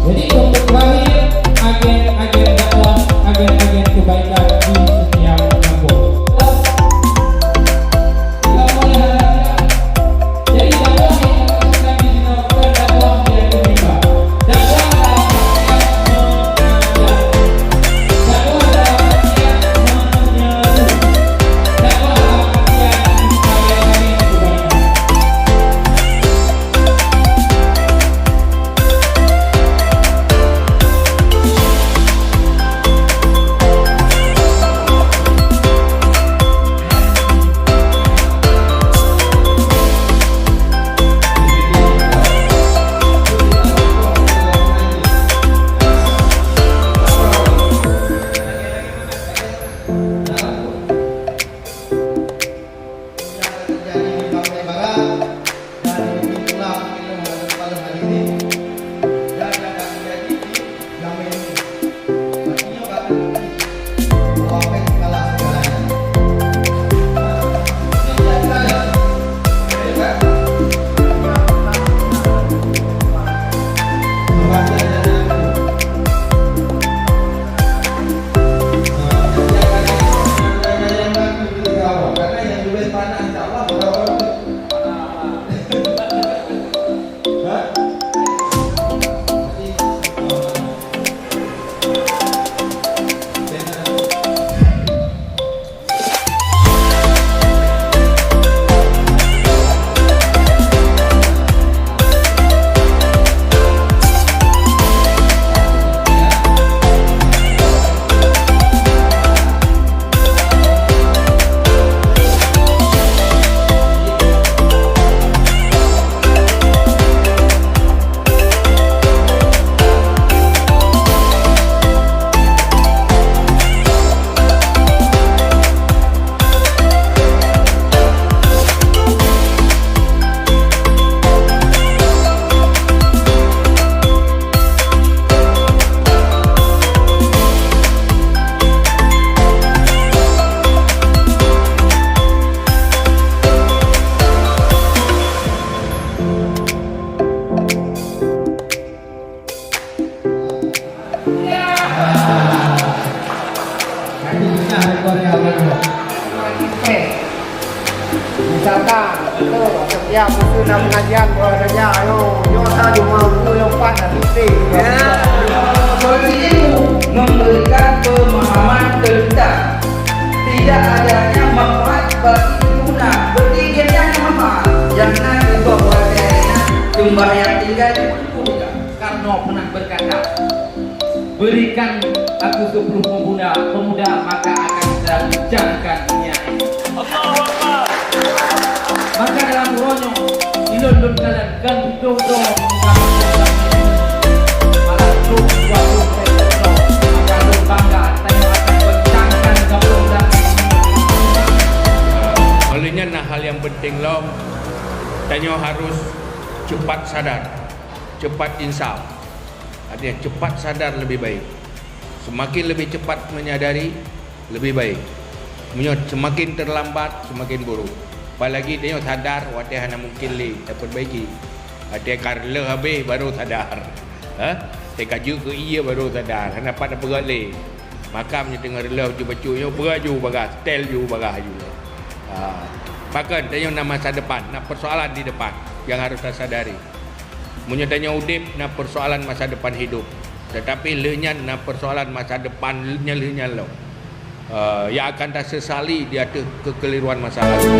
Jadi untuk terakhir agen-agen dakwah, agen-agen kebaikan di setiap kampung. Jadi dakwah yang akan dinamakan dakwah yang kedua. Dakwah dalam artian mengajak. Dakwah dalam artian menyeru. Dakwah dalam artian agen-agen kebaikan. Misalkan itu setiap musuh pengajian boleh saja yo saja mampu yang pandai itu memberikan pemahaman tentang tidak adanya manfaat bagi pengguna berdirinya manfaat jangan dibawa karena jumlah yang tinggal itu karena pernah berkata berikan aku 10 pemuda maka akan selalu jangkan dunia ini. Maka dalam ronyo ilun kalian kan dodo malah tuh maka lu bangga tanya akan bercangkan kampung dan olehnya nah hal yang penting lo tanya harus cepat sadar, cepat insaf. Artinya cepat sadar lebih baik. Semakin lebih cepat menyadari lebih baik. Semakin terlambat semakin buruk. Apalagi dia sadar wadah hanya mungkin le perbaiki. Dia karla habis baru sadar. Dia kaju ke iya baru sadar. Kenapa nak berat le? Maka mendengar le baca-bacanya berat ju bagas, tel ju bagas ju. Maka dia nak masa depan, nak persoalan di depan yang harus kita sadari. Tanya udip nak persoalan masa depan hidup. Tetapi lenyan nak persoalan masa depan lenyan lo. Yang akan tak sesali di atas kekeliruan masa lalu.